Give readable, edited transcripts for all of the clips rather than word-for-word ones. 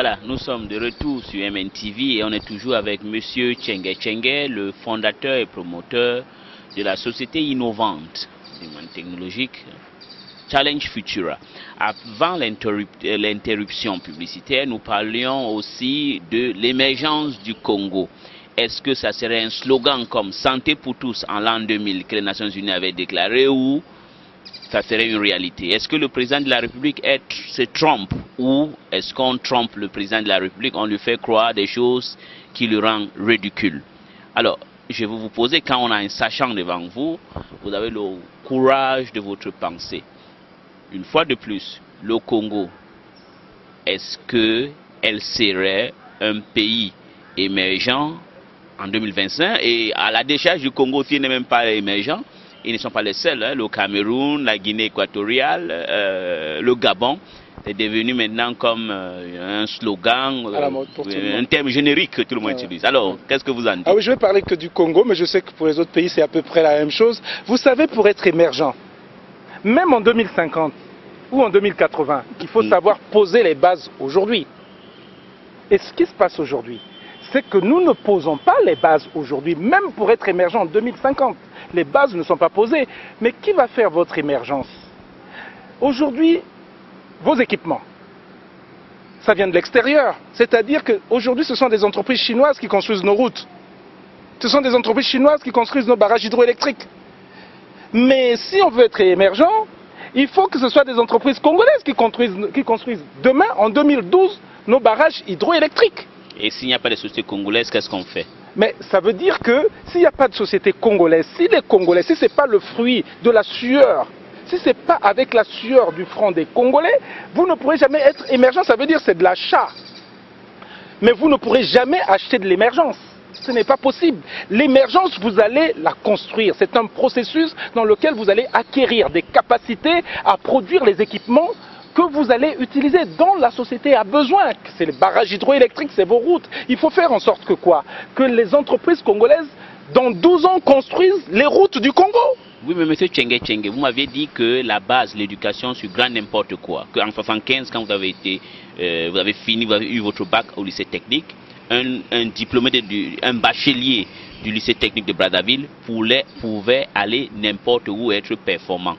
Voilà, nous sommes de retour sur MNTV et on est toujours avec Monsieur Tchengue Tchengue, le fondateur et promoteur de la société innovante du monde technologique Challenge Futura. Avant l'interruption publicitaire, nous parlions aussi de l'émergence du Congo. Est-ce que ça serait un slogan comme Santé pour tous en l'an 2000 que les Nations Unies avaient déclaré ou ça serait une réalité? Est-ce que le président de la République se trompe ou est-ce qu'on trompe le président de la République, on lui fait croire des choses qui le rendent ridicule? Alors, je vais vous poser, quand on a un sachant devant vous, vous avez le courage de votre pensée. Une fois de plus, le Congo, est-ce qu'elle serait un pays émergent en 2025? Et à la décharge du Congo, qui n'est même pas émergent, ils ne sont pas les seuls, hein. Le Cameroun, la Guinée équatoriale, le Gabon, est devenu maintenant comme un slogan, un terme générique que tout le monde utilise. Alors, qu'est-ce que vous en dites? Ah oui, je vais parler que du Congo, mais je sais que pour les autres pays, c'est à peu près la même chose. Vous savez, pour être émergent, même en 2050 ou en 2080, il faut savoir poser les bases aujourd'hui. Et ce qui se passe aujourd'hui, c'est que nous ne posons pas les bases aujourd'hui, même pour être émergent en 2050. Les bases ne sont pas posées. Mais qui va faire votre émergence? Aujourd'hui, vos équipements, ça vient de l'extérieur. C'est-à-dire qu'aujourd'hui, ce sont des entreprises chinoises qui construisent nos routes. Ce sont des entreprises chinoises qui construisent nos barrages hydroélectriques. Mais si on veut être émergent, il faut que ce soit des entreprises congolaises qui construisent demain, en 2012, nos barrages hydroélectriques. Et s'il n'y a pas de société congolaise, qu'est-ce qu'on fait? Mais ça veut dire que s'il n'y a pas de société congolaise, si les Congolais, si ce n'est pas le fruit de la sueur, si ce n'est pas avec la sueur du front des Congolais, vous ne pourrez jamais être émergent. Ça veut dire que c'est de l'achat. Mais vous ne pourrez jamais acheter de l'émergence. Ce n'est pas possible. L'émergence, vous allez la construire. C'est un processus dans lequel vous allez acquérir des capacités à produire les équipements que vous allez utiliser, dont la société a besoin. C'est les barrages hydroélectriques, c'est vos routes. Il faut faire en sorte que quoi? Que les entreprises congolaises, dans 12 ans, construisent les routes du Congo. Oui, mais monsieur Tchengue Tchengue, vous m'avez dit que la base, l'éducation sur grand n'importe quoi. Qu'en 1975, quand vous avez fini, vous avez eu votre bac au lycée technique, un diplômé, un bachelier du lycée technique de Brazzaville pouvait aller n'importe où et être performant.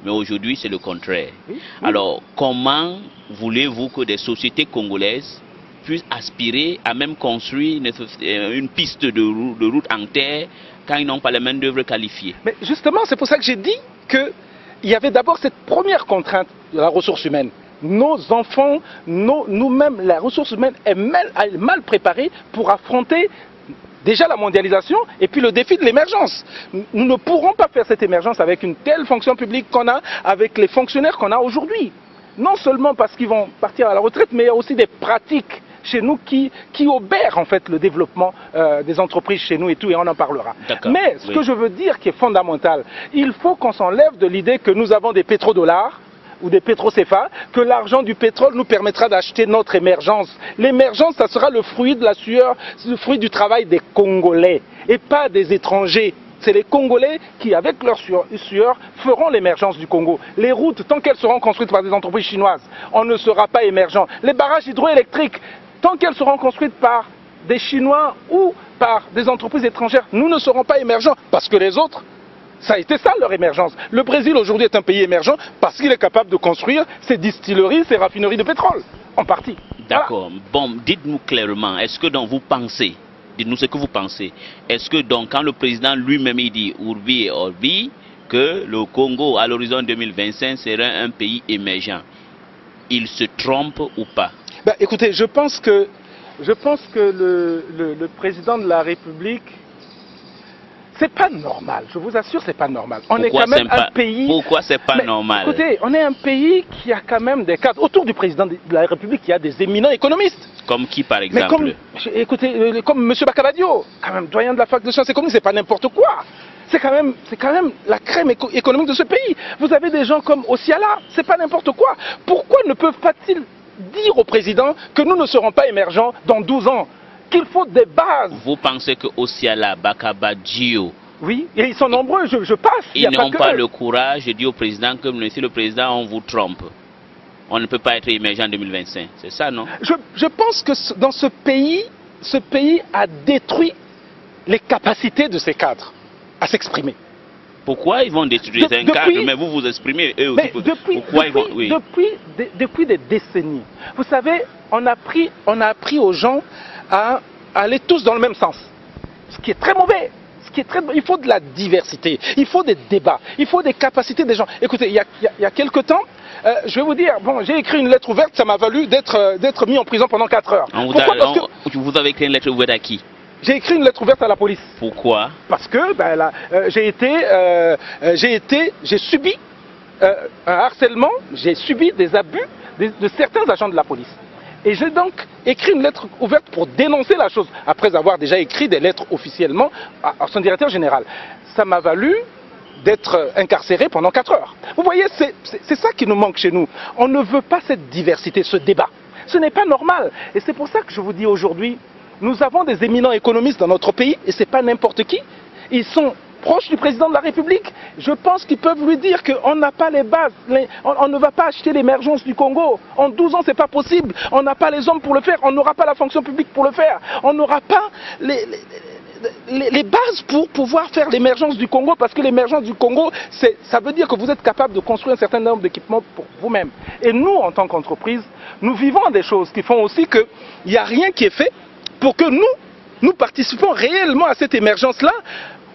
Mais aujourd'hui, c'est le contraire. Oui. Alors, comment voulez-vous que des sociétés congolaises puissent aspirer à même construire une piste de route en terre quand ils n'ont pas les main d'œuvre qualifiées? Mais justement, c'est pour ça que j'ai dit qu'il y avait d'abord cette première contrainte de la ressource humaine. Nos enfants, nous-mêmes, la ressource humaine est mal préparée pour affronter déjà la mondialisation et puis le défi de l'émergence. Nous ne pourrons pas faire cette émergence avec une telle fonction publique qu'on a, avec les fonctionnaires qu'on a aujourd'hui. Non seulement parce qu'ils vont partir à la retraite, mais il y a aussi des pratiques chez nous qui obèrent en fait le développement des entreprises chez nous et tout, et on en parlera. Mais ce que je veux dire qui est fondamental, il faut qu'on s'enlève de l'idée que nous avons des pétrodollars ou des pétrocéphales, que l'argent du pétrole nous permettra d'acheter notre émergence. L'émergence, ça sera le fruit de la sueur, le fruit du travail des Congolais et pas des étrangers. C'est les Congolais qui, avec leur sueur, feront l'émergence du Congo. Les routes, tant qu'elles seront construites par des entreprises chinoises, on ne sera pas émergent. Les barrages hydroélectriques, tant qu'elles seront construites par des Chinois ou par des entreprises étrangères, nous ne serons pas émergents parce que les autres, ça a été ça leur émergence. Le Brésil aujourd'hui est un pays émergent parce qu'il est capable de construire ses distilleries, ses raffineries de pétrole, en partie. D'accord. Voilà. Bon, dites-nous clairement, est-ce que donc vous pensez, dites-nous ce que vous pensez, est-ce que donc quand le président lui-même dit Urbi et Orbi, que le Congo à l'horizon 2025 serait un pays émergent, il se trompe ou pas? Ben, écoutez, je pense que le président de la République, c'est pas normal, je vous assure, c'est pas normal. On est quand même un pays... Pourquoi c'est pas normal? Écoutez, on est un pays qui a quand même des cadres. Autour du président de la République, il y a des éminents économistes. Comme qui, par exemple? Écoutez, comme M. Bakabadio, quand même, doyen de la fac de sciences économiques, c'est pas n'importe quoi. C'est quand même la crème économique de ce pays. Vous avez des gens comme Osiala, c'est pas n'importe quoi. Pourquoi ne peuvent pas-ils dire au président que nous ne serons pas émergents dans 12 ans? Qu'il faut des bases. Vous pensez que Osiala, Bakabadio, oui, et ils sont nombreux, je passe. Ils n'ont pas le courage de dire au président que si le président, on vous trompe. on ne peut pas être émergent en 2025. C'est ça, non? Je pense que dans ce pays a détruit les capacités de ses cadres à s'exprimer. Pourquoi ils vont détruire un cadre, mais vous vous exprimez eux aussi? Depuis des décennies, vous savez, on a appris aux gens à aller tous dans le même sens. Ce qui est très mauvais. Il faut de la diversité, il faut des débats, il faut des capacités des gens. Écoutez, il y a quelque temps, je vais vous dire, bon, j'ai écrit une lettre ouverte, ça m'a valu d'être mis en prison pendant 4 heures. Pourquoi? Parce que vous avez écrit une lettre ouverte à qui? J'ai écrit une lettre ouverte à la police. Pourquoi? Parce que j'ai subi un harcèlement, j'ai subi des abus de certains agents de la police. Et j'ai donc écrit une lettre ouverte pour dénoncer la chose, après avoir déjà écrit des lettres officiellement à son directeur général. Ça m'a valu d'être incarcéré pendant 4 heures. Vous voyez, c'est ça qui nous manque chez nous. On ne veut pas cette diversité, ce débat. Ce n'est pas normal. Et c'est pour ça que je vous dis aujourd'hui, nous avons des éminents économistes dans notre pays, et ce n'est pas n'importe qui. Ils sont proches du président de la République. Je pense qu'ils peuvent lui dire qu'on n'a pas les bases, on ne va pas acheter l'émergence du Congo. En 12 ans, ce n'est pas possible. On n'a pas les hommes pour le faire, on n'aura pas la fonction publique pour le faire. On n'aura pas les bases pour pouvoir faire l'émergence du Congo, parce que l'émergence du Congo, ça veut dire que vous êtes capable de construire un certain nombre d'équipements pour vous-même. Et nous, en tant qu'entreprise, nous vivons des choses qui font aussi qu'il n'y a rien qui est fait pour que nous participons réellement à cette émergence-là,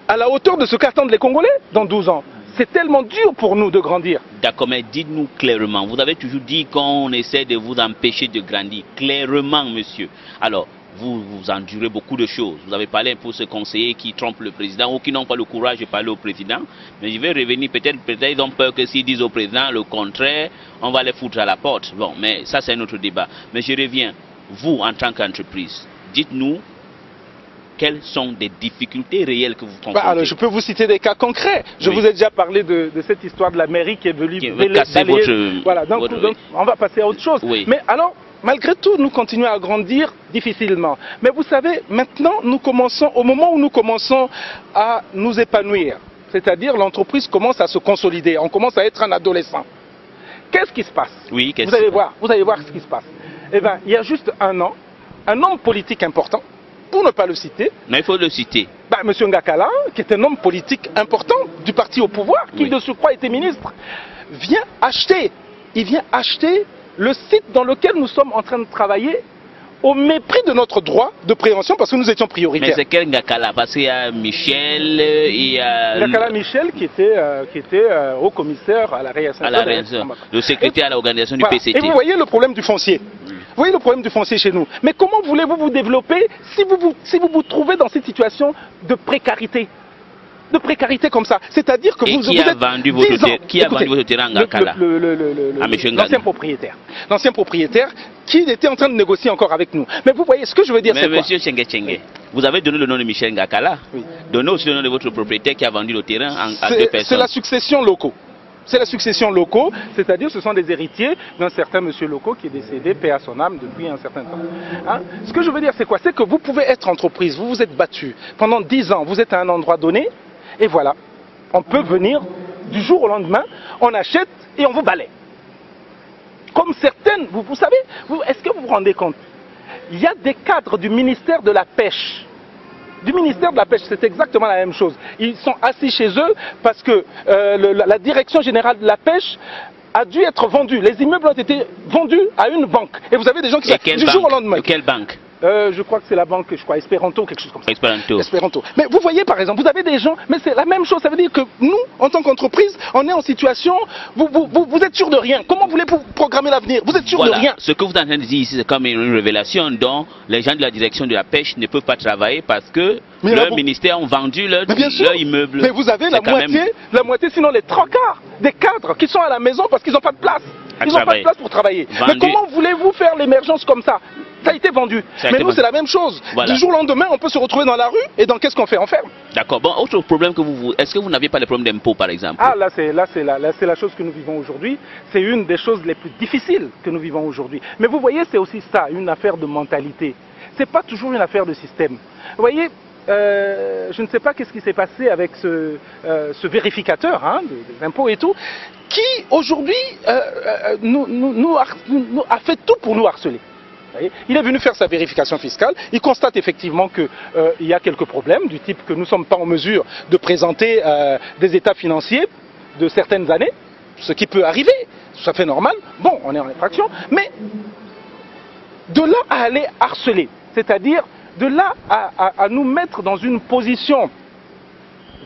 à la hauteur de ce qu'attendent les Congolais dans 12 ans. C'est tellement dur pour nous de grandir. D'accord, mais dites-nous clairement, vous avez toujours dit qu'on essaie de vous empêcher de grandir. Clairement, monsieur. Alors, vous endurez beaucoup de choses. Vous avez parlé pour ce conseiller qui trompe le président ou qui n'ont pas le courage de parler au président. Mais je vais revenir, peut-être ils ont peur que s'ils disent au président le contraire, on va les foutre à la porte. Bon, mais ça c'est un autre débat. Mais je reviens, vous en tant qu'entreprise, dites-nous quelles sont les difficultés réelles que vous confrontez. Alors, je peux vous citer des cas concrets. Je vous ai déjà parlé de cette histoire de la mairie qui est venue casser votre... Voilà, donc on va passer à autre chose. Oui. Mais alors, malgré tout, nous continuons à grandir difficilement. Mais vous savez, maintenant, au moment où nous commençons à nous épanouir, c'est-à-dire l'entreprise commence à se consolider, on commence à être un adolescent. Qu'est-ce qui se passe? Oui, vous allez voir ce qui se passe. Eh bien, il y a juste un an, un homme politique important, pour ne pas le citer. Mais il faut le citer. M. Ngakala, qui est un homme politique important du parti au pouvoir, qui de surcroît était ministre, vient acheter le site dans lequel nous sommes en train de travailler au mépris de notre droit de préemption parce que nous étions prioritaires. Mais c'est quel Ngakala? Parce qu'il y a Michel, il y a... Ngakala Michel qui était haut commissaire à la réinsertion. Le secrétaire à l'organisation du PCT. Et vous voyez le problème du foncier. Vous voyez le problème du foncier chez nous. Mais comment voulez-vous vous développer si vous vous trouvez dans cette situation de précarité? De précarité comme ça. C'est-à-dire que vous êtes vendu votre terrain à Ngakala? L'ancien propriétaire qui était en train de négocier encore avec nous. Mais vous voyez, ce que je veux dire, c'est quoi? Mais monsieur Tchengue, vous avez donné le nom de Michel Ngakala. Oui. Donnez aussi le nom de votre propriétaire qui a vendu le terrain à 2 personnes. C'est la succession locaux. C'est la succession locaux, c'est-à-dire ce sont des héritiers d'un certain monsieur Loco qui est décédé, paix à son âme, depuis un certain temps. Hein? Ce que je veux dire, c'est quoi? C'est que vous pouvez être entreprise, vous vous êtes battu pendant 10 ans, vous êtes à un endroit donné, et voilà, on peut venir du jour au lendemain, on achète et on vous balaie. Comme certaines, vous savez, est-ce que vous vous rendez compte? Il y a des cadres du ministère de la Pêche. Du ministère de la Pêche, c'est exactement la même chose. Ils sont assis chez eux parce que la direction générale de la pêche a dû être vendue. Les immeubles ont été vendus à une banque. Et vous avez des gens qui sont du jour au lendemain. De quelle banque? Je crois que c'est la banque, Espéranto, quelque chose comme ça. Espéranto. Mais vous voyez par exemple, vous avez des gens, mais c'est la même chose. Ça veut dire que nous, en tant qu'entreprise, on est en situation, vous êtes sûr de rien. Comment voulez-vous programmer l'avenir? Vous êtes sûr de rien. Ce que vous êtes en train de dire ici, c'est comme une révélation dont les gens de la direction de la pêche ne peuvent pas travailler parce que leur ministère ont vendu leur immeuble. Mais vous avez la moitié, sinon les 3 quarts des cadres qui sont à la maison parce qu'ils n'ont pas de place. Ils n'ont pas de place pour travailler. Mais comment voulez-vous faire l'émergence comme ça? Ça a été vendu. Mais nous, c'est la même chose. Du jour au lendemain, on peut se retrouver dans la rue et dans qu'est-ce qu'on fait? On ferme. D'accord. Bon, autre problème que est-ce que vous n'aviez pas de problème d'impôt, par exemple? Ah, là, c'est la chose que nous vivons aujourd'hui. C'est une des choses les plus difficiles que nous vivons aujourd'hui. Mais vous voyez, c'est aussi ça, une affaire de mentalité. C'est pas toujours une affaire de système. Vous voyez, je ne sais pas qu'est-ce qui s'est passé avec ce vérificateur hein, des impôts et tout, qui aujourd'hui a fait tout pour nous harceler. Il est venu faire sa vérification fiscale, il constate effectivement qu'il y a quelques problèmes, du type que nous ne sommes pas en mesure de présenter des états financiers de certaines années, ce qui peut arriver, tout à fait normal, bon, on est en infraction, mais de là à aller harceler, c'est-à-dire de là à nous mettre dans une position,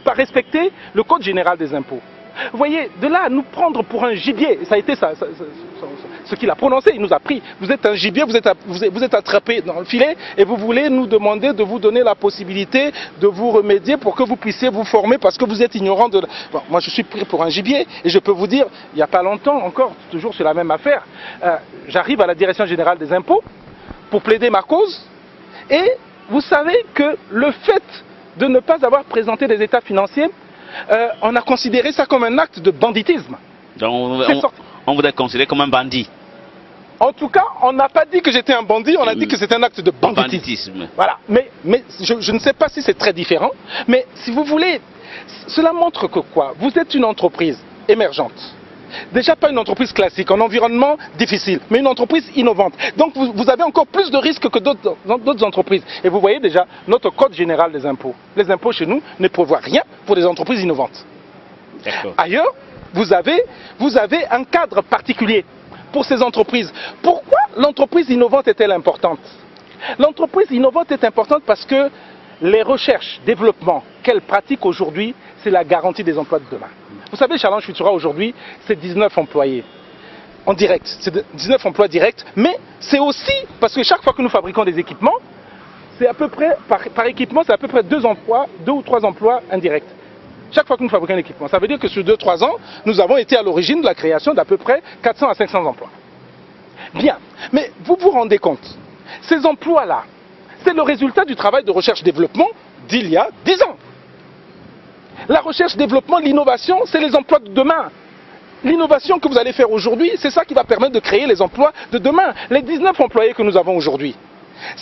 pas respecter le Code général des impôts. Vous voyez, de là à nous prendre pour un gibier, ça a été ce qu'il a prononcé, il nous a pris. Vous êtes un gibier, vous êtes attrapé dans le filet et vous voulez nous demander de vous donner la possibilité de vous remédier pour que vous puissiez vous former parce que vous êtes ignorant de... Bon, moi je suis pris pour un gibier et je peux vous dire, il n'y a pas longtemps encore, toujours sur la même affaire, j'arrive à la Direction générale des impôts pour plaider ma cause et vous savez que le fait de ne pas avoir présenté des états financiers, on a considéré ça comme un acte de banditisme. Donc on vous a considéré comme un bandit. En tout cas, on n'a pas dit que j'étais un bandit, on a dit que c'est un acte de banditisme. Voilà. Mais je ne sais pas si c'est très différent, mais si vous voulez, cela montre que quoi? Vous êtes une entreprise émergente. Déjà pas une entreprise classique, un environnement difficile, mais une entreprise innovante. Donc vous avez encore plus de risques que d'autres entreprises. Et vous voyez déjà notre Code général des impôts. Les impôts chez nous ne prévoient rien pour des entreprises innovantes. Ailleurs, vous avez un cadre particulier pour ces entreprises. Pourquoi l'entreprise innovante est-elle importante? L'entreprise innovante est importante parce que les recherches, développement qu'elle pratique aujourd'hui, c'est la garantie des emplois de demain. Vous savez, Challenge Futura aujourd'hui, c'est 19 employés en direct. C'est 19 emplois directs, mais c'est aussi parce que chaque fois que nous fabriquons des équipements, c'est à peu près, par équipement, c'est à peu près 2 ou 3 emplois indirects. Chaque fois que nous fabriquons un équipement. Ça veut dire que sur 2-3 ans, nous avons été à l'origine de la création d'à peu près 400 à 500 emplois. Bien, mais vous vous rendez compte, ces emplois-là, c'est le résultat du travail de recherche-développement d'il y a 10 ans. La recherche-développement, l'innovation, c'est les emplois de demain. L'innovation que vous allez faire aujourd'hui, c'est ça qui va permettre de créer les emplois de demain. Les 19 employés que nous avons aujourd'hui,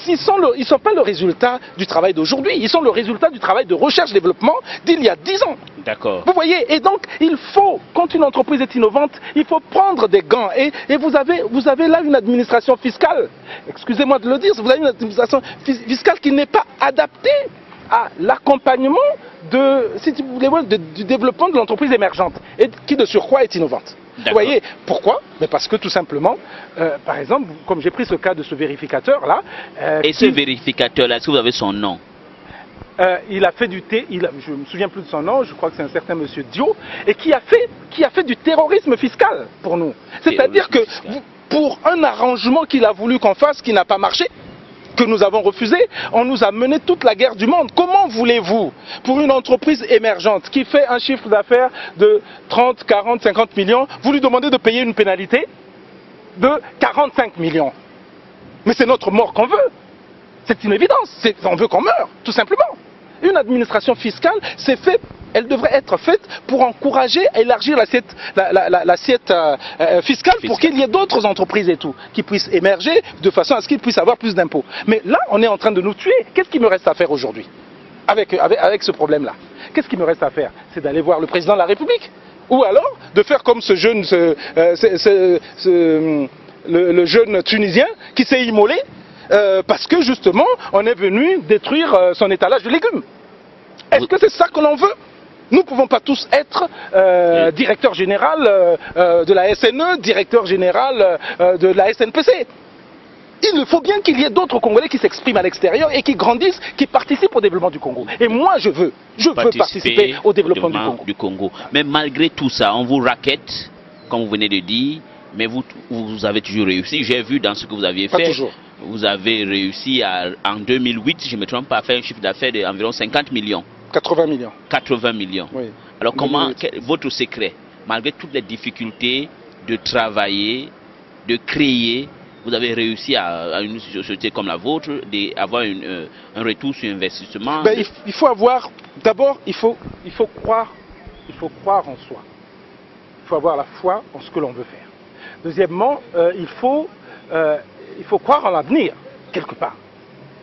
ils ne sont pas le résultat du travail d'aujourd'hui, ils sont le résultat du travail de recherche-développement d'il y a 10 ans. D'accord. Vous voyez, et donc il faut, quand une entreprise est innovante, il faut prendre des gants. Et vous avez là une administration fiscale, excusez-moi de le dire, vous avez une administration fiscale qui n'est pas adaptée à l'accompagnement du développement de l'entreprise émergente et qui de surcroît est innovante. Vous voyez, pourquoi? Mais parce que tout simplement, par exemple, comme j'ai pris ce cas de ce vérificateur-là... ce vérificateur-là, est-ce que vous avez son nom? Il a fait je ne me souviens plus de son nom, je crois que c'est un certain monsieur Dio, et qui a fait du terrorisme fiscal pour nous. C'est-à-dire que pour un arrangement qu'il a voulu qu'on fasse, qui n'a pas marché, que nous avons refusé, on nous a mené toute la guerre du monde. Comment voulez-vous, pour une entreprise émergente qui fait un chiffre d'affaires de 30, 40, 50 millions, vous lui demandez de payer une pénalité de 45 millions? Mais c'est notre mort qu'on veut. C'est une évidence. On veut qu'on meure, tout simplement. Une administration fiscale, elle devrait être faite pour encourager à élargir l'assiette fiscale pour qu'il y ait d'autres entreprises et tout, qui puissent émerger de façon à ce qu'ils puissent avoir plus d'impôts. Mais là, on est en train de nous tuer. Qu'est-ce qu'il me reste à faire aujourd'hui avec ce problème-là? Qu'est-ce qu'il me reste à faire? C'est d'aller voir le président de la République. Ou alors, de faire comme ce jeune, le jeune Tunisien qui s'est immolé parce que justement, on est venu détruire son étalage de légumes. Est-ce que c'est ça que l'on veut? Nous ne pouvons pas tous être directeur général de la SNE, directeur général de la SNPC. Il faut bien qu'il y ait d'autres Congolais qui s'expriment à l'extérieur et qui grandissent, qui participent au développement du Congo. Et moi, je veux participer au développement du Congo. Mais malgré tout ça, on vous raquette, comme vous venez de dire, mais vous avez toujours réussi. J'ai vu dans ce que vous aviez fait. Pas toujours. Vous avez réussi en 2008, je ne me trompe pas, à faire un chiffre d'affaires d'environ 50 millions. 80 millions. 80 millions. Oui. Alors votre secret, malgré toutes les difficultés de travailler, de créer, vous avez réussi à une société comme la vôtre d'avoir un retour sur investissement? Il faut avoir, d'abord, il faut croire en soi. Il faut avoir la foi en ce que l'on veut faire. Deuxièmement, il faut croire en l'avenir, quelque part.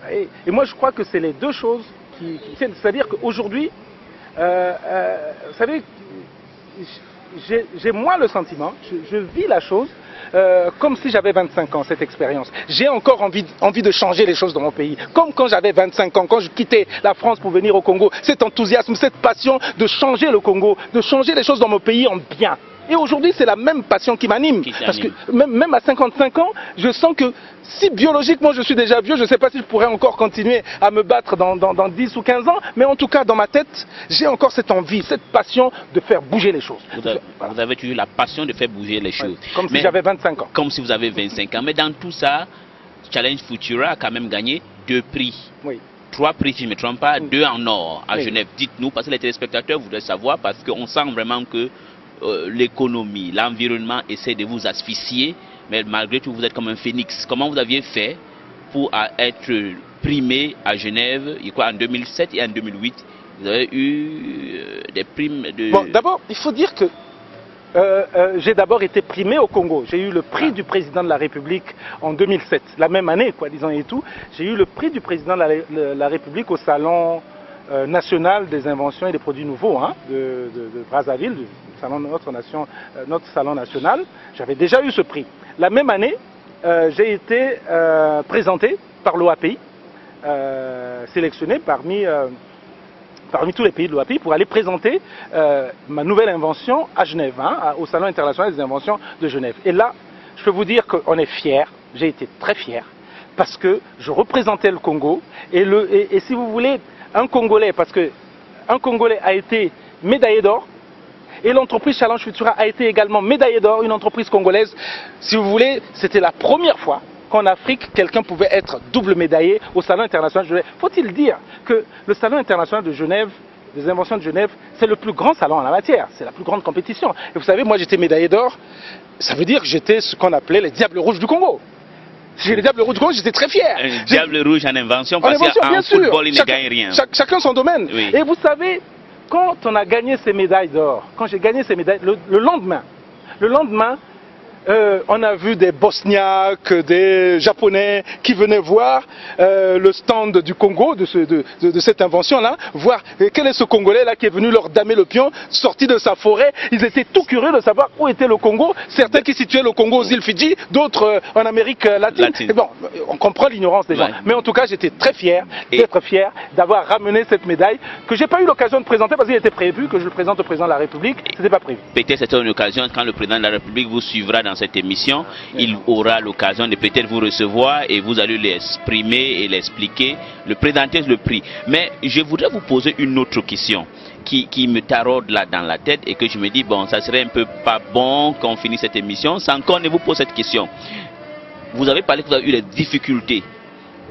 Et moi, je crois que c'est les deux choses c'est-à-dire qu'aujourd'hui, vous savez, j'ai moi le sentiment, je vis la chose comme si j'avais 25 ans, cette expérience. J'ai encore envie de changer les choses dans mon pays. Comme quand j'avais 25 ans, quand je quittais la France pour venir au Congo, cet enthousiasme, cette passion de changer le Congo, de changer les choses dans mon pays en bien. Et aujourd'hui, c'est la même passion qui m'anime. Parce que même à 55 ans, je sens que si biologiquement je suis déjà vieux, je ne sais pas si je pourrais encore continuer à me battre dans 10 ou 15 ans, mais en tout cas, dans ma tête, j'ai encore cette envie, cette passion de faire bouger les choses. Vous avez toujours la passion de faire bouger les choses. Oui, comme si j'avais 25 ans. Comme si vous avez 25 ans. Mais dans tout ça, Challenge Futura a quand même gagné 2 prix. Oui. 3 prix, si je ne me trompe pas, 2 en or à Genève. Dites-nous, parce que les téléspectateurs voudraient savoir, parce qu'on sent vraiment que l'économie, l'environnement essaie de vous asphyxier, mais malgré tout, vous êtes comme un phénix. Comment vous aviez fait pour être primé à Genève, je crois en 2007 et en 2008? Vous avez eu des primes de... Bon, d'abord, il faut dire que j'ai d'abord été primé au Congo. J'ai eu le prix du président de la République en 2007, la même année, quoi, disons et tout. J'ai eu le prix du président de la République au Salon national des inventions et des produits nouveaux de Brazzaville, du salon de notre salon national. J'avais déjà eu ce prix. La même année, j'ai été présenté par l'OAPI, sélectionné parmi tous les pays de l'OAPI pour aller présenter ma nouvelle invention à Genève, au Salon international des inventions de Genève. Et là, je peux vous dire qu'on est fiers, j'ai été très fier, parce que je représentais le Congo, et si vous voulez, un Congolais, parce qu'un Congolais a été médaillé d'or, et l'entreprise Challenge Futura a été également médaillée d'or, une entreprise congolaise. Si vous voulez, c'était la première fois qu'en Afrique, quelqu'un pouvait être double médaillé au Salon international de Genève. Faut-il dire que le Salon international de Genève, des inventions de Genève, c'est le plus grand salon en la matière, c'est la plus grande compétition. Et vous savez, moi j'étais médaillé d'or, ça veut dire que j'étais ce qu'on appelait les Diables Rouges du Congo. J'ai les Diables Rouges du Congo, j'étais très fier. Un Diable Rouge en invention, parce qu'en football, il ne gagne rien. Chacun son domaine. Oui. Et vous savez, quand on a gagné ces médailles d'or, quand j'ai gagné ces médailles, le lendemain, on a vu des Bosniaques, des Japonais qui venaient voir le stand du Congo, de cette invention-là, voir quel est ce Congolais-là qui est venu leur damer le pion, sorti de sa forêt. Ils étaient tout curieux de savoir où était le Congo. Certains qui situaient le Congo aux îles Fidji, d'autres en Amérique latine. Et bon, on comprend l'ignorance des gens. Ouais. Mais en tout cas, j'étais très fier, d'être fier d'avoir ramené cette médaille que j'ai pas eu l'occasion de présenter parce qu'il était prévu que je le présente au président de la République. C'était pas prévu. Peut-être c'était une occasion quand le président de la République vous suivra dans cette émission, il aura l'occasion de peut-être vous recevoir et vous allez l'exprimer et l'expliquer, le présenter le prix. Mais je voudrais vous poser une autre question qui me taraude là dans la tête et que je me dis, bon, ça serait un peu pas bon qu'on finisse cette émission sans qu'on ne vous pose cette question. Vous avez parlé que vous avez eu des difficultés,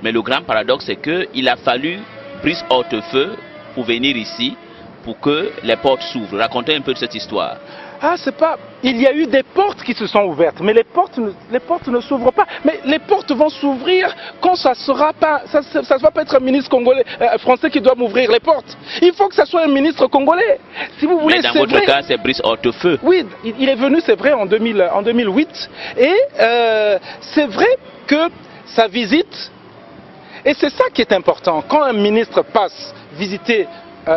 mais le grand paradoxe c'est qu'il a fallu Brice Hortefeux pour venir ici, pour que les portes s'ouvrent. Racontez un peu de cette histoire. Ah, c'est pas... Il y a eu des portes qui se sont ouvertes, mais les portes ne s'ouvrent pas. Mais les portes vont s'ouvrir quand ça sera pas... Ça ne va pas être un ministre congolais, français qui doit m'ouvrir les portes. Il faut que ça soit un ministre congolais. Si vous voulez, mais dans votre cas, c'est Brice Hortefeux. Oui, il est venu, c'est vrai, en 2008. Et c'est vrai que sa visite... Et c'est ça qui est important. Quand un ministre passe visiter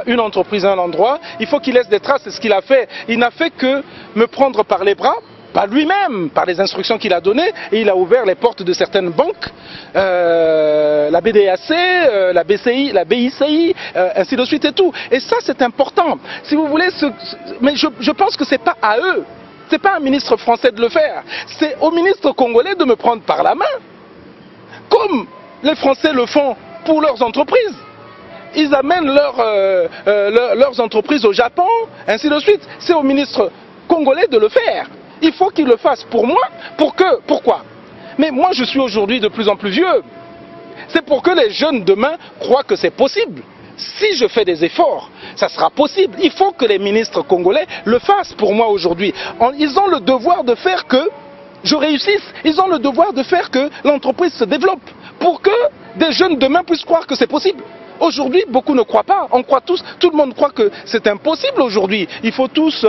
une entreprise à un endroit, il faut qu'il laisse des traces. C'est ce qu'il a fait. Il n'a fait que me prendre par les bras, par lui-même, par les instructions qu'il a données, et il a ouvert les portes de certaines banques, la BDAC, la BCI, la BICI, ainsi de suite et tout. Et ça, c'est important. Si vous voulez, mais je pense que c'est pas à eux, c'est pas à un ministre français de le faire. C'est au ministre congolais de me prendre par la main, comme les Français le font pour leurs entreprises. Ils amènent leurs entreprises au Japon, ainsi de suite. C'est au ministre congolais de le faire. Il faut qu'il le fasse pour moi. Pourquoi? Mais moi, je suis aujourd'hui de plus en plus vieux. C'est pour que les jeunes demain croient que c'est possible. Si je fais des efforts, ça sera possible. Il faut que les ministres congolais le fassent pour moi aujourd'hui. Ils ont le devoir de faire que je réussisse. Ils ont le devoir de faire que l'entreprise se développe. Pour que des jeunes demain puissent croire que c'est possible. Aujourd'hui, beaucoup ne croient pas. On croit tous, tout le monde croit que c'est impossible aujourd'hui. Il faut tous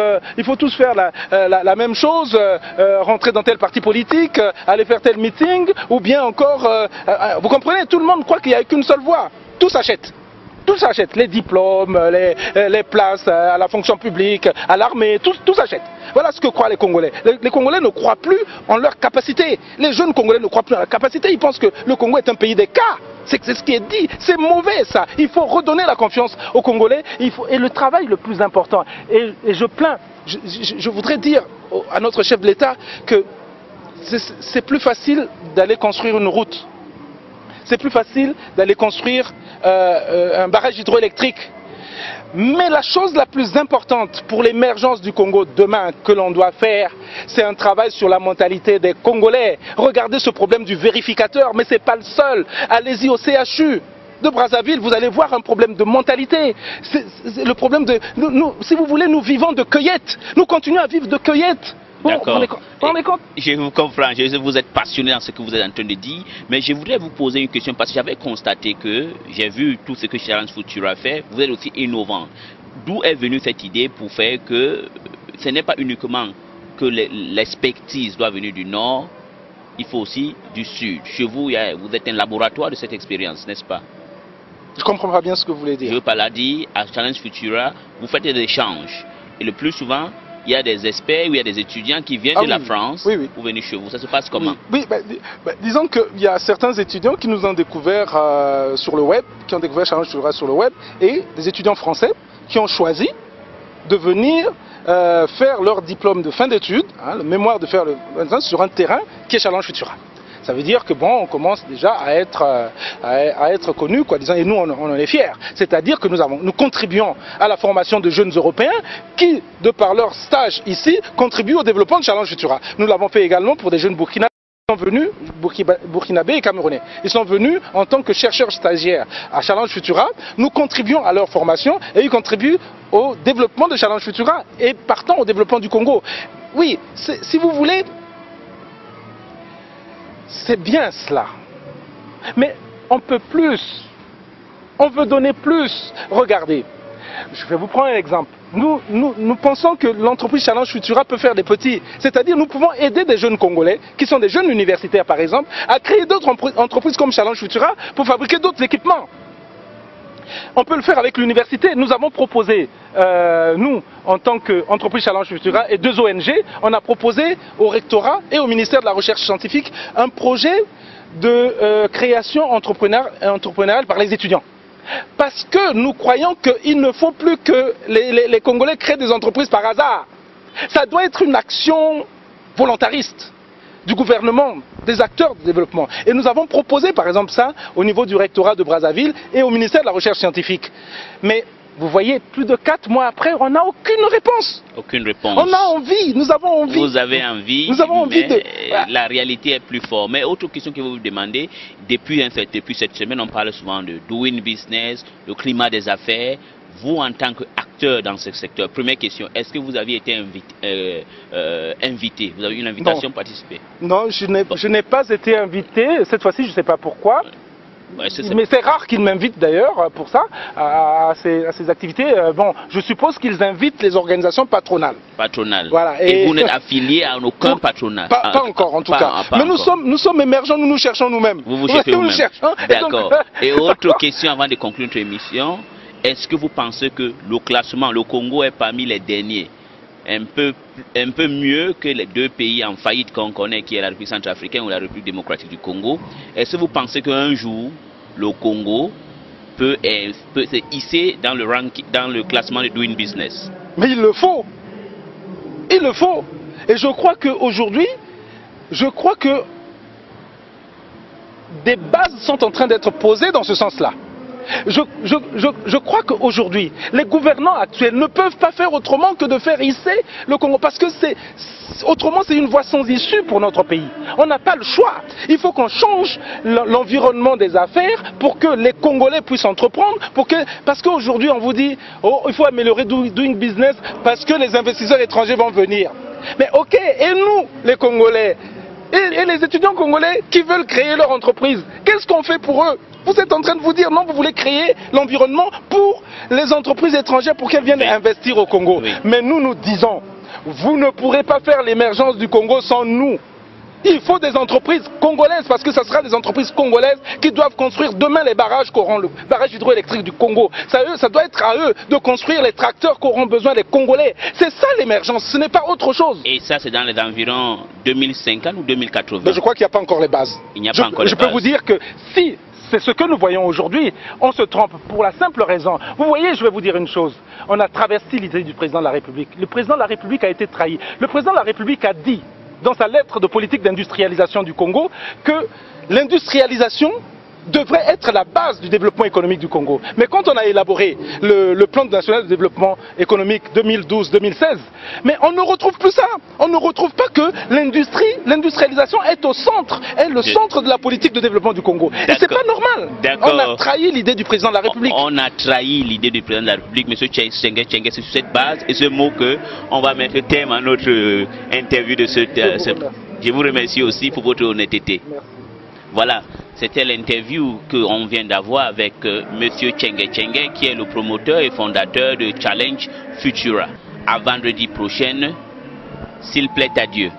faire la même chose, rentrer dans tel parti politique, aller faire tel meeting, ou bien encore... vous comprenez, tout le monde croit qu'il n'y a qu'une seule voie. Tout s'achète. Tout s'achète, les diplômes, les places à la fonction publique, à l'armée, tout s'achète. Voilà ce que croient les Congolais. Les Congolais ne croient plus en leur capacité. Les jeunes Congolais ne croient plus en leur capacité. Ils pensent que le Congo est un pays des cas. C'est ce qui est dit. C'est mauvais ça. Il faut redonner la confiance aux Congolais. Et le travail le plus important. Et je plains, je voudrais dire à notre chef de l'État que c'est plus facile d'aller construire une route. C'est plus facile d'aller construire un barrage hydroélectrique. Mais la chose la plus importante pour l'émergence du Congo demain que l'on doit faire, c'est un travail sur la mentalité des Congolais. Regardez ce problème du vérificateur, mais ce n'est pas le seul. Allez-y au CHU de Brazzaville, vous allez voir un problème de mentalité. C'est le problème de... si vous voulez, nous vivons de cueillette. Nous continuons à vivre de cueillette. D'accord. Vous rendez compte? Je vous comprends, vous êtes passionné dans ce que vous êtes en train de dire, mais je voudrais vous poser une question parce que j'avais constaté que, j'ai vu tout ce que Challenge Futura fait, vous êtes aussi innovant. D'où est venue cette idée pour faire que ce n'est pas uniquement que l'expertise doit venir du Nord, il faut aussi du Sud. Chez vous, vous êtes un laboratoire de cette expérience, n'est-ce pas? Je ne comprends pas bien ce que vous voulez dire. Je veux pas la dire, à Challenge Futura, vous faites des échanges. Et le plus souvent, il y a des experts ou il y a des étudiants qui viennent de la France pour venir chez vous. Ça se passe comment? Disons qu'il y a certains étudiants qui nous ont découvert sur le web, qui ont découvert Challenge Futura sur le web, et des étudiants français qui ont choisi de venir faire leur diplôme de fin d'études, le mémoire de faire sur un terrain qui est Challenge Futura. Ça veut dire que bon, on commence déjà à être connus, quoi, disons, et nous on en est fiers. C'est-à-dire que nous contribuons à la formation de jeunes Européens qui, de par leur stage ici, contribuent au développement de Challenge Futura. Nous l'avons fait également pour des jeunes Burkinabés qui sont venus, Burkinabés et Camerounais. Ils sont venus en tant que chercheurs stagiaires à Challenge Futura. Nous contribuons à leur formation et ils contribuent au développement de Challenge Futura et partant au développement du Congo. Oui, si vous voulez... C'est bien cela. Mais on peut plus. On veut donner plus. Regardez, je vais vous prendre un exemple. Nous pensons que l'entreprise Challenge Futura peut faire des petits. C'est-à-dire nous pouvons aider des jeunes Congolais, qui sont des jeunes universitaires par exemple, à créer d'autres entreprises comme Challenge Futura pour fabriquer d'autres équipements. On peut le faire avec l'université. Nous avons proposé, nous, en tant qu'entreprise Challenge Futura et deux ONG, on a proposé au rectorat et au ministère de la Recherche scientifique un projet de création entrepreneuriale par les étudiants. Parce que nous croyons qu'il ne faut plus que les Congolais créent des entreprises par hasard. Ça doit être une action volontariste du gouvernement, des acteurs du développement. Et nous avons proposé par exemple ça au niveau du rectorat de Brazzaville et au ministère de la Recherche scientifique. Mais vous voyez, plus de 4 mois après, on n'a aucune réponse. Aucune réponse. On a envie, nous avons envie. Vous avez envie, nous avons envie de... la réalité est plus forte. Mais autre question que vous vous demandez, depuis cette semaine, on parle souvent de doing business, le climat des affaires. Vous, en tant qu'acteur dans ce secteur, première question, est-ce que vous aviez été invité? Vous avez eu une invitation pour participer? Non, je n'ai pas été invité. Cette fois-ci, je ne sais pas pourquoi. Ouais, mais c'est rare qu'ils m'invitent d'ailleurs pour ça, à ces activités. Bon, je suppose qu'ils invitent les organisations patronales. Patronales. Voilà. Et vous n'êtes affilié à aucun patronat? Pas encore en tout cas. Mais nous sommes émergents, nous nous cherchons nous-mêmes. Vous cherchez vous-même. D'accord. Et donc... autre question avant de conclure notre émission. Est-ce que vous pensez que le classement, le Congo est parmi les derniers, un peu mieux que les deux pays en faillite qu'on connaît, qui est la République centrafricaine ou la République démocratique du Congo? Est-ce que vous pensez qu'un jour, le Congo peut se hisser dans le classement de Doing Business? Mais il le faut. Il le faut. Et je crois qu'aujourd'hui, des bases sont en train d'être posées dans ce sens-là. Je crois qu'aujourd'hui, les gouvernants actuels ne peuvent pas faire autrement que de faire hisser le Congo. Parce que autrement, c'est une voie sans issue pour notre pays. On n'a pas le choix. Il faut qu'on change l'environnement des affaires pour que les Congolais puissent entreprendre. Parce qu'aujourd'hui, on vous dit, oh, il faut améliorer doing business parce que les investisseurs étrangers vont venir. Mais ok, et nous, les Congolais, et les étudiants congolais qui veulent créer leur entreprise, qu'est-ce qu'on fait pour eux? Vous êtes en train de vous dire non, vous voulez créer l'environnement pour les entreprises étrangères pour qu'elles viennent investir au Congo. Oui. Mais nous disons, vous ne pourrez pas faire l'émergence du Congo sans nous. Il faut des entreprises congolaises parce que ce sera des entreprises congolaises qui doivent construire demain les barrages qu'auront le barrage hydroélectrique du Congo. Ça doit être à eux de construire les tracteurs qu'auront besoin les Congolais. C'est ça l'émergence, ce n'est pas autre chose. Et ça, c'est dans les environs 2050 ou 2080? Mais je crois qu'il n'y a pas encore les bases. Il n'y a pas encore les bases. Je peux vous dire que si c'est ce que nous voyons aujourd'hui, on se trompe pour la simple raison. Vous voyez, je vais vous dire une chose. On a traversé l'idée du président de la République. Le président de la République a été trahi. Le président de la République a dit dans sa lettre de politique d'industrialisation du Congo que l'industrialisation devrait être la base du développement économique du Congo. Mais quand on a élaboré le plan national de développement économique 2012-2016, mais on ne retrouve plus ça. On ne retrouve pas que l'industrialisation est au centre, est le centre de la politique de développement du Congo. Et c'est pas normal. On a trahi l'idée du président de la République. On a trahi l'idée du président de la République, M. Tchengue Tchengue, c'est sur cette base et ce mot qu'on va mettre thème à notre interview de ce... Je vous remercie aussi pour votre honnêteté. Merci. Voilà, c'était l'interview qu'on vient d'avoir avec M. Tchengue Tchengue, qui est le promoteur et fondateur de Challenge Futura. À vendredi prochain, s'il plaît à Dieu.